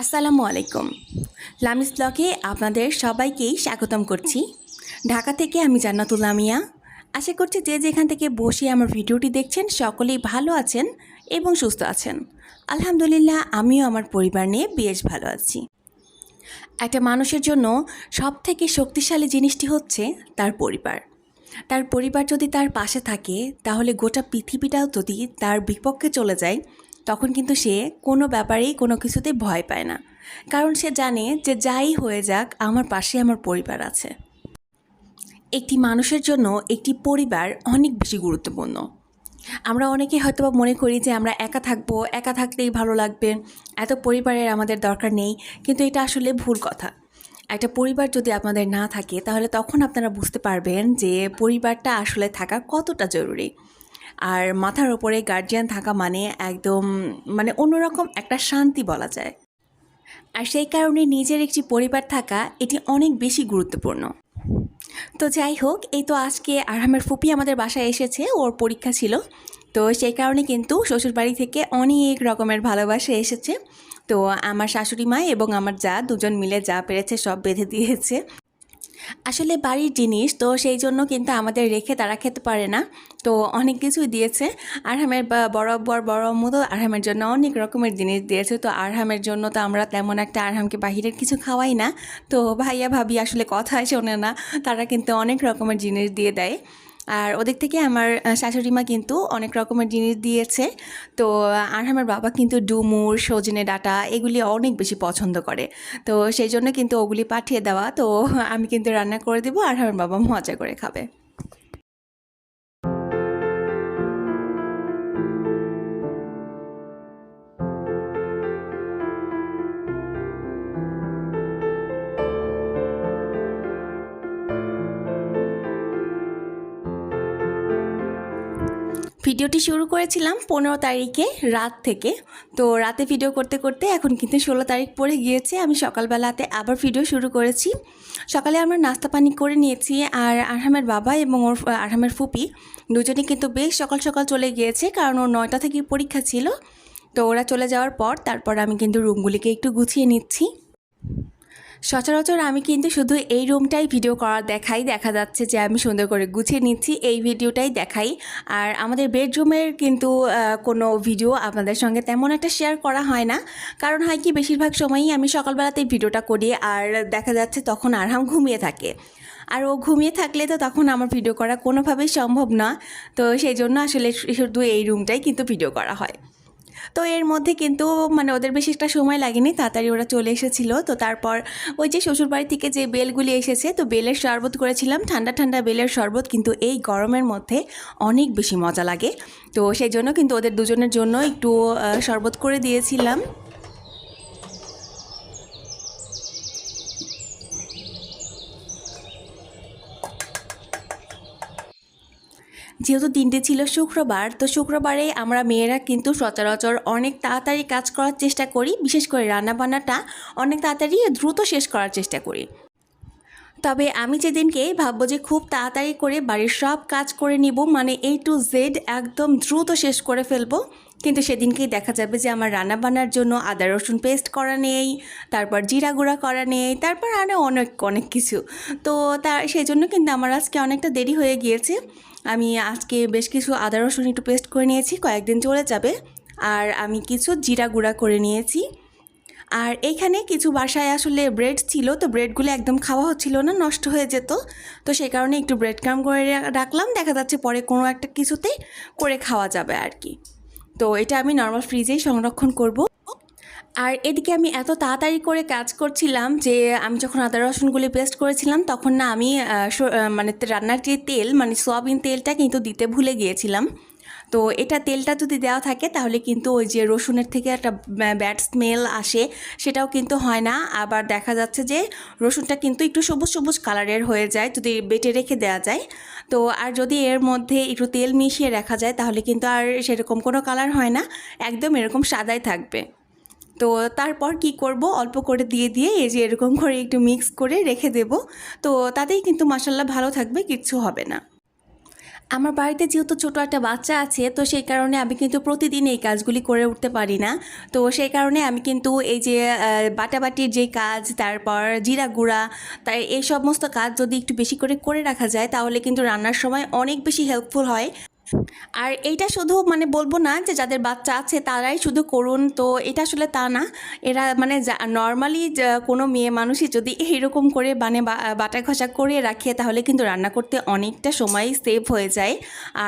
আসসালামু আলাইকুম। লামিস ব্লগে আপনাদের সবাইকেই স্বাগতম করছি। ঢাকা থেকে আমি জান্নাতুল আমিয়া। আশা করছি যে যেখান থেকে বসে আমার ভিডিওটি দেখছেন সকলেই ভালো আছেন এবং সুস্থ আছেন। আলহামদুলিল্লাহ আমিও আমার পরিবার নিয়ে বেশ ভালো আছি। একটা মানুষের জন্য সবথেকে শক্তিশালী জিনিসটি হচ্ছে তার পরিবার। তার পরিবার যদি তার পাশে থাকে তাহলে গোটা পৃথিবীটাও যদি তার বিপক্ষে চলে যায় তখন কিন্তু সে কোনো ব্যাপারেই কোনো কিছুতেই ভয় পায় না, কারণ সে জানে যে যাই হয়ে যাক আমার পাশে আমার পরিবার আছে। একটি মানুষের জন্য একটি পরিবার অনেক বেশি গুরুত্বপূর্ণ। আমরা অনেকেই হয়তো বা মনে করি যে আমরা একা থাকবো, একা থাকলেই ভালো লাগবে, এত পরিবারের আমাদের দরকার নেই, কিন্তু এটা আসলে ভুল কথা। একটা পরিবার যদি আপনাদের না থাকে তাহলে তখন আপনারা বুঝতে পারবেন যে পরিবারটা আসলে থাকা কতটা জরুরি। আর মাথার ওপরে গার্জিয়ান থাকা মানে একদম অন্যরকম একটা শান্তি বলা যায়। আর সেই কারণে নিজের একটি পরিবার থাকা এটি অনেক বেশি গুরুত্বপূর্ণ। তো যাই হোক, এই তো আজকে আরহামের ফুপি আমাদের বাসায় এসেছে, ওর পরীক্ষা ছিল, তো সেই কারণে কিন্তু শ্বশুরবাড়ি থেকে অনেক রকমের ভালোবাসা এসেছে। তো আমার শাশুড়ি মা এবং আমার যা দুজন মিলে যা পেরেছে সব বেঁধে দিয়েছে। আসলে বাড়ির জিনিস তো সেই জন্য কিন্তু আমাদের রেখে তারা খেতে পারে না, তো অনেক কিছুই দিয়েছে। আরহামের বরাবর বড় আম্মু তো আরহামের জন্য অনেক রকমের জিনিস দিয়েছে। তো আরহামের জন্য তো আমরা তেমন একটা আরহামকে বাহিরের কিছু খাওয়াই না, তো ভাইয়া ভাবি আসলে কথাই শোনে না, তারা কিন্তু অনেক রকমের জিনিস দিয়ে দেয়। আর ওদিক থেকে আমার শাশুড়ি মা কিন্তু অনেক রকমের জিনিস দিয়েছে। তো আরহামের বাবা কিন্তু ডুমুর, সজনে ডাঁটা এগুলি অনেক বেশি পছন্দ করে, তো সেই জন্য কিন্তু ওগুলি পাঠিয়ে দেওয়া। তো আমি কিন্তু রান্না করে দেবো, আরহামের বাবা মজা করে খাবে। ভিডিওটি শুরু করেছিলাম 15 তারিখে রাত থেকে, তো রাতে ভিডিও করতে করতে এখন কিন্তু 16 তারিখ পড়ে গিয়েছে। আমি সকালবেলাতে আবার ভিডিও শুরু করেছি। সকালে আমরা নাস্তা পানি করে নিয়েছি, আর আরহামের বাবা এবং ওর আরহামের ফুপি দুজনেই কিন্তু বেশ সকাল সকাল চলে গিয়েছে, কারণ ওর 9টা থেকে পরীক্ষা ছিল। তো ওরা চলে যাওয়ার তারপর আমি কিন্তু রুমগুলিকে একটু গুছিয়ে নিচ্ছি। সচরাচর আমি কিন্তু শুধু এই রুমটাই ভিডিও করা দেখাই, দেখা যাচ্ছে যে আমি সুন্দর করে গুছিয়ে নিচ্ছি এই ভিডিওটাই দেখাই। আর আমাদের বেডরুমের কিন্তু কোনো ভিডিও আপনাদের সঙ্গে তেমন একটা শেয়ার করা হয় না, কারণ হয় কি বেশিরভাগ সময়ই আমি সকালবেলাতেই ভিডিওটা করি, আর দেখা যাচ্ছে তখন আরহাম ঘুমিয়ে থাকে, আর ও ঘুমিয়ে থাকলে তো তখন আমার ভিডিও করা কোনোভাবেই সম্ভব না। তো সেই জন্য আসলে শুধু এই রুমটাই কিন্তু ভিডিও করা হয়। তো এর মধ্যে কিন্তু ওদের বেশি একটা সময় লাগেনি, তাড়াতাড়ি ওরা চলে এসেছিল। তো তারপর ওই যে শ্বশুরবাড়ি থেকে যে বেলগুলি এসেছে, তো বেলের শরবত করেছিলাম, ঠান্ডা ঠান্ডা বেলের শরবত কিন্তু এই গরমের মধ্যে অনেক বেশি মজা লাগে। তো সেই জন্য কিন্তু ওদের দুজনের জন্য একটু শরবত করে দিয়েছিলাম। যেহেতু দিনটি ছিল শুক্রবার, তো শুক্রবারে আমরা মেয়েরা কিন্তু সচরাচর অনেক তাড়াতাড়ি কাজ করার চেষ্টা করি, বিশেষ করে রান্নাবান্নাটা অনেক তাড়াতাড়ি দ্রুত শেষ করার চেষ্টা করি। তবে আমি যেদিনকে ভাববো যে খুব তাড়াতাড়ি করে বাড়ির সব কাজ করে নিব, A to Z একদম দ্রুত শেষ করে ফেলবো, কিন্তু সেদিনকেই দেখা যাবে যে আমার রান্নাবান্নার জন্য আদা রসুন পেস্ট করা নেই, তারপর জিরা গুঁড়া করা নেই, তারপর আরও অনেক অনেক কিছু। তো সেই জন্য কিন্তু আমার আজকে অনেকটা দেরি হয়ে গিয়েছে। আমি আজকে বেশ কিছু আদা রসুন একটু পেস্ট করে নিয়েছি, কয়েকদিন চলে যাবে। আর আমি কিছু জিরা গুঁড়া করে নিয়েছি। আর এইখানে কিছু বাসায় আসলে ব্রেড ছিল, তো ব্রেডগুলো একদম খাওয়া হচ্ছিল না, নষ্ট হয়ে যেত, তো সেই কারণে একটু ব্রেড ক্রাম্ব করে রাখলাম, দেখা যাচ্ছে পরে কোনো একটা কিছুতে করে খাওয়া যাবে আর কি। তো এটা আমি নর্মাল ফ্রিজেই সংরক্ষণ করব। আর এদিকে আমি এত তাড়াতাড়ি করে কাজ করছিলাম যে আমি যখন আদা রসুনগুলি পেস্ট করেছিলাম তখন না আমি রান্নার যে তেল সয়াবিন তেলটা কিন্তু দিতে ভুলে গিয়েছিলাম। তো এটা তেলটা যদি দেওয়া থাকে তাহলে কিন্তু ওই যে রসুনের থেকে একটা ব্যাড স্মেল আসে, সেটাও কিন্তু হয় না। আবার দেখা যাচ্ছে যে রসুনটা কিন্তু একটু সবুজ সবুজ কালারের হয়ে যায় যদি বেটে রেখে দেওয়া যায়। তো আর যদি এর মধ্যে একটু তেল মিশিয়ে রাখা যায় তাহলে কিন্তু আর সেরকম কোনো কালার হয় না, একদম এরকম সাদাই থাকবে। তো তারপর কি করব, অল্প করে দিয়ে দিয়ে এই যে এরকম করে একটু মিক্স করে রেখে দেব, তো তাতেই কিন্তু মাশাআল্লাহ ভালো থাকবে, কিচ্ছু হবে না। আমার বাড়িতে যেহেতু ছোটো একটা বাচ্চা আছে, তো সেই কারণে আমি কিন্তু প্রতিদিন এই কাজগুলি করে উঠতে পারি না। তো সেই কারণে আমি কিন্তু এই যে বাটাবাটির যে কাজ, তারপর জিরা গুঁড়া, তাই এই সমস্ত কাজ যদি একটু বেশি করে করে রাখা যায় তাহলে কিন্তু রান্নার সময় অনেক বেশি হেল্পফুল হয়। আর এইটা শুধু মানে বলবো না যে যাদের বাচ্চা আছে তারাই শুধু করুন, তো এটা আসলে তা না। এরা মানে নর্মালি কোনো মেয়ে মানুষই যদি এইরকম করে মানে বাটা ঘষা করে রাখে তাহলে কিন্তু রান্না করতে অনেকটা সময় সেভ হয়ে যায়,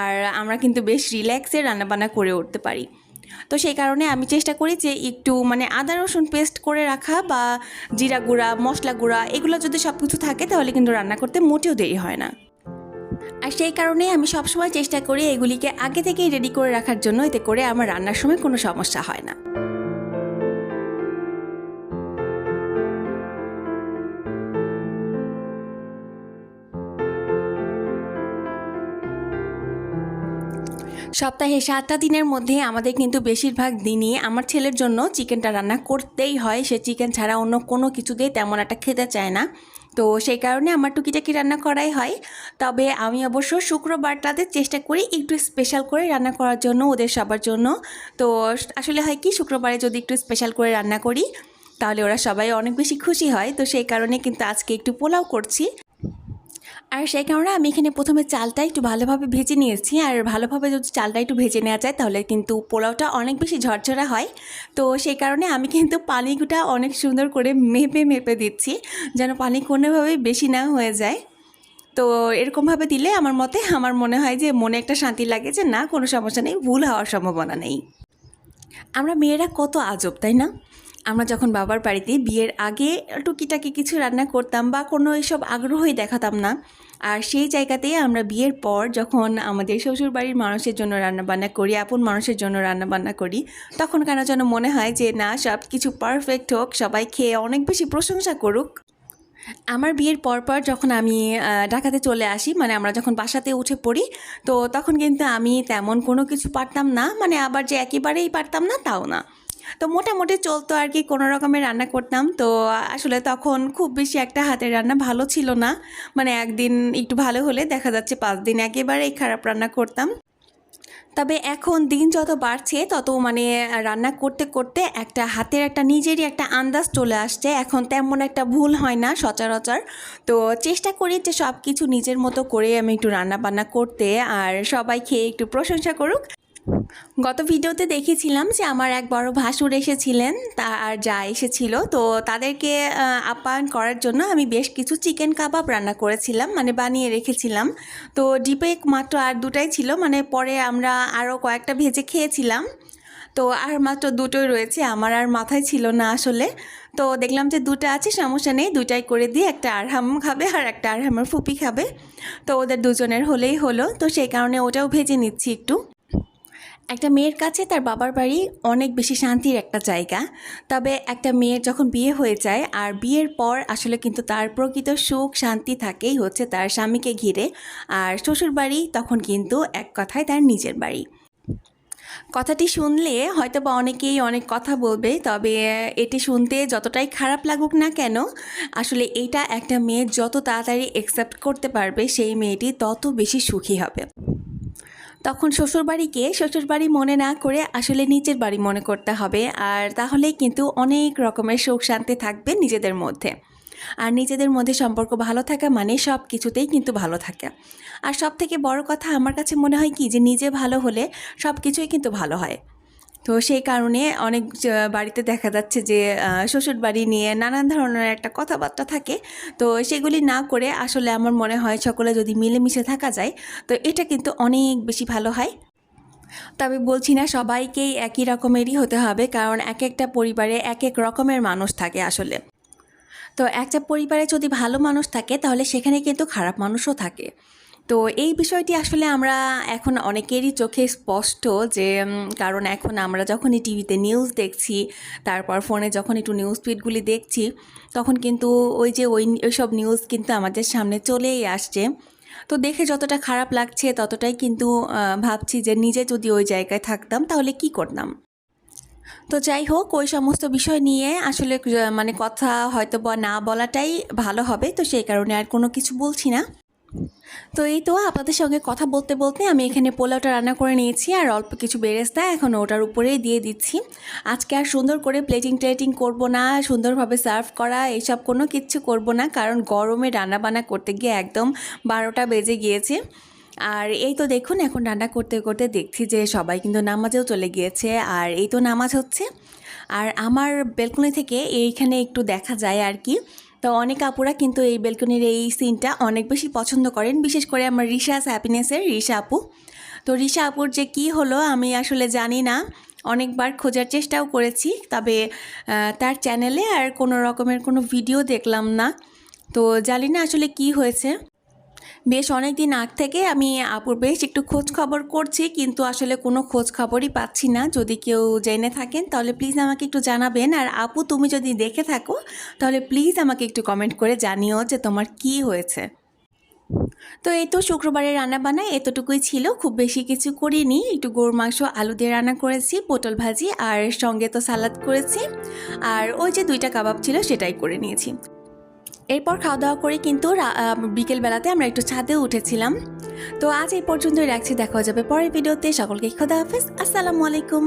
আর আমরা কিন্তু বেশ রিল্যাক্সে রান্নাবান্না করে উঠতে পারি। তো সেই কারণে আমি চেষ্টা করি যে একটু মানে আদা রসুন পেস্ট করে রাখা বা জিরা গুঁড়া, মশলা গুঁড়া, এগুলো যদি সব কিছু থাকে তাহলে কিন্তু রান্না করতে মোটেও দেরি হয় না। আর সেই কারণে আমি সবসময় চেষ্টা করি এগুলিকে আগে থেকেই রেডি করে রাখার জন্য, এতে করে আমার রান্নার সময় কোনো সমস্যা হয় না। সপ্তাহে 7টা দিনের মধ্যে আমাদের কিন্তু বেশিরভাগ দিনই আমার ছেলের জন্য চিকেনটা রান্না করতেই হয়। সে চিকেন ছাড়া অন্য কোনো কিছুতেই তেমন একটা খেতে চায় না। তো সেই কারণে আমার টুকিটাকি রান্না করাই হয়। তবে আমি অবশ্য শুক্রবারটাতে চেষ্টা করি একটু স্পেশাল করে রান্না করার জন্য ওদের সবার জন্য। তো আসলে হয় কি, শুক্রবারে যদি একটু স্পেশাল করে রান্না করি তাহলে ওরা সবাই অনেক বেশি খুশি হয়। তো সেই কারণে কিন্তু আজকে একটু পোলাও করছি। আর সেই কারণে আমি এখানে প্রথমে চালটা একটু ভালোভাবে ভেজে নিয়েছি। আর ভালোভাবে যদি চালটা একটু ভেজে নেওয়া যায় তাহলে কিন্তু পোলাওটা অনেক বেশি ঝরঝরা হয়। তো সেই কারণে আমি কিন্তু পানিটা অনেক সুন্দর করে মেপে মেপে দিচ্ছি, যেন পানি কোনোভাবেই বেশি না হয়ে যায়। তো এরকমভাবে দিলে আমার মনে হয় যে মনে একটা শান্তি লাগে যে না, কোনো সমস্যা নেই, ভুল হওয়ার সম্ভাবনা নেই। আমরা মেয়েরা কত আজব, তাই না? আমরা যখন বাবার বাড়িতে বিয়ের আগে টুকিটাকি কিছু রান্না করতাম বা কোনো এসব আগ্রহই দেখাতাম না, আর সেই জায়গাতেই আমরা বিয়ের পর যখন আমাদের শ্বশুরবাড়ির মানুষের জন্য রান্নাবান্না করি, আপন মানুষের জন্য রান্নাবান্না করি, তখন কেন যেন মনে হয় যে না, সব কিছু পারফেক্ট হোক, সবাই খেয়ে অনেক বেশি প্রশংসা করুক। আমার বিয়ের পর যখন আমি ঢাকাতে চলে আসি, মানে আমরা যখন বাসাতে উঠে পড়ি, তো তখন কিন্তু আমি তেমন কোনো কিছু পারতাম না, মানে আবার যে একেবারেই পারতাম না তাও না। তো মোটামুটি চলতো আর কি, কোনো রকমের রান্না করতাম। তো আসলে তখন খুব বেশি একটা হাতের রান্না ভালো ছিল না, মানে একদিন একটু ভালো হলে দেখা যাচ্ছে 5 দিন একেবারেই খারাপ রান্না করতাম। তবে এখন দিন যত বাড়ছে তত মানে রান্না করতে করতে একটা হাতের একটা নিজেরই একটা আন্দাজ চলে আসছে, এখন তেমন একটা ভুল হয় না সচরাচর। তো চেষ্টা করি যে সব কিছু নিজের মতো করে আমি একটু রান্না বান্না করতে, আর সবাই খেয়ে একটু প্রশংসা করুক। গত ভিডিওতে দেখেছিলাম যে আমার এক বড় ভাসুর এসেছিলেন, আর যা এসেছিল, তো তাদেরকে আপ্যায়ন করার জন্য আমি বেশ কিছু চিকেন কাবাব রান্না করেছিলাম, মানে বানিয়ে রেখেছিলাম। তো ডিপে মাত্র আর দুটাই ছিল, মানে পরে আমরা আরও কয়েকটা ভেজে খেয়েছিলাম। তো আর মাত্র দুটোই রয়েছে, আমার আর মাথায় ছিল না আসলে। তো দেখলাম যে দুটো আছে, সমস্যা নেই, দুটাই করে দিয়ে একটা আরহাম খাবে আর একটা আরহামের ফুপি খাবে। তো ওদের দুজনের হলেই হলো, তো সেই কারণে ওটাও ভেজে নিচ্ছি একটু। একটা মেয়ের কাছে তার বাবার বাড়ি অনেক বেশি শান্তির একটা জায়গা। তবে একটা মেয়ের যখন বিয়ে হয়ে যায় আর বিয়ের পর আসলে কিন্তু তার প্রকৃত সুখ শান্তি থাকেই হচ্ছে তার স্বামীকে ঘিরে, আর শ্বশুর বাড়ি তখন কিন্তু এক কথায় তার নিজের বাড়ি। কথাটি শুনলে হয়তো বা অনেকেই অনেক কথা বলবে, তবে এটি শুনতে যতটাই খারাপ লাগুক না কেন, আসলে এইটা একটা মেয়ে যত তাড়াতাড়ি অ্যাকসেপ্ট করতে পারবে সেই মেয়েটি তত বেশি সুখী হবে। তখন শ্বশুরবাড়িকে শ্বশুরবাড়ি মনে না করে আসলে নিজের বাড়ি মনে করতে হবে, আর তাহলেই কিন্তু অনেক রকমের সুখ শান্তি থাকবে নিজেদের মধ্যে। আর নিজেদের মধ্যে সম্পর্ক ভালো থাকা মানে সব কিছুতেই কিন্তু ভালো থাকা। আর সব থেকে বড় কথা আমার কাছে মনে হয় কি, যে নিজে ভালো হলে সব কিছুই কিন্তু ভালো হয়। তো সেই কারণে অনেক বাড়িতে দেখা যাচ্ছে যে শ্বশুর বাড়ি নিয়ে নানান ধরনের একটা কথাবার্তা থাকে। তো সেগুলি না করে আসলে আমার মনে হয় সকলে যদি মিলেমিশে থাকা যায় তো এটা কিন্তু অনেক বেশি ভালো হয়। তবে বলছি না সবাইকেই একই রকমেরই হতে হবে, কারণ এক একটা পরিবারে এক এক রকমের মানুষ থাকে আসলে। তো একটা পরিবারে যদি ভালো মানুষ থাকে তাহলে সেখানে কিন্তু খারাপ মানুষও থাকে। তো এই বিষয়টি আসলে আমরা এখন অনেকেরই চোখে স্পষ্ট, যে কারণ এখন আমরা যখনই টিভিতে নিউজ দেখছি, তারপর ফোনে যখন একটু নিউজ ফিডগুলি দেখছি, তখন কিন্তু ওইসব নিউজ কিন্তু আমাদের সামনে চলেই আসছে। তো দেখে যতটা খারাপ লাগছে ততটাই কিন্তু ভাবছি যে নিজে যদি ওই জায়গায় থাকতাম তাহলে কি করতাম। তো যাই হোক, ওই সমস্ত বিষয় নিয়ে আসলে মানে কথা হয়তো বা না বলাটাই ভালো হবে, তো সেই কারণে আর কোনো কিছু বলছি না। তো এই তো আপনাদের সঙ্গে কথা বলতে বলতে আমি এখানে পোলাওটা রান্না করে নিয়েছি আর অল্প কিছু বেরেস্তা এখন ওটার উপরেই দিয়ে দিচ্ছি। আজকে আর সুন্দর করে প্লেটিং করব না, সুন্দরভাবে সার্ভ করা এইসব কোনো কিচ্ছু করব না, কারণ গরমে রান্নাবান্না করতে গিয়ে একদম 12টা বেজে গিয়েছে। আর এই তো দেখুন এখন রান্না করতে করতে দেখছি যে সবাই কিন্তু নামাজেও চলে গিয়েছে, আর এই তো নামাজ হচ্ছে। আর আমার বেলকনি থেকে এইখানে একটু দেখা যায় আর কি। তো অনেক আপুরা কিন্তু এই বেলকনির এই সিনটা অনেক বেশি পছন্দ করেন, বিশেষ করে আমার রিশাস হ্যাপিনেসের রিশা আপু। তো রিশা আপুর যে কি হলো আমি আসলে জানি না, অনেকবার খোঁজার চেষ্টাও করেছি, তবে তার চ্যানেলে আর কোনো রকমের কোনো ভিডিও দেখলাম না। তো জানি না আসলে কি হয়েছে। বেশ অনেক দিন আগ থেকে আমি আপুর বেশ একটু খোঁজ খবর করছি, কিন্তু আসলে কোনো খোঁজ খবরই পাচ্ছি না। যদি কেউ জেনে থাকেন তাহলে প্লিজ আমাকে একটু জানাবেন, আর আপু তুমি যদি দেখে থাকো তাহলে প্লিজ আমাকে একটু কমেন্ট করে জানিও যে তোমার কি হয়েছে। তো এই তো শুক্রবারের রান্নাবান্না এতটুকুই ছিল, খুব বেশি কিছু করিনি। একটু গরুর মাংস আলু দিয়ে রান্না করেছি, পটল ভাজি, আর সঙ্গে তো সালাদ করেছি, আর ওই যে 2টা কাবাব ছিল সেটাই করে নিয়েছি। এরপর খাওয়া দাওয়া করে কিন্তু বিকেলবেলাতে আমরা একটু ছাদে উঠেছিলাম। তো আজ এই পর্যন্তই রাখছি, দেখা যাবে পরের ভিডিওতে। সকলকে খোদা হাফেজ, আসসালামু আলাইকুম।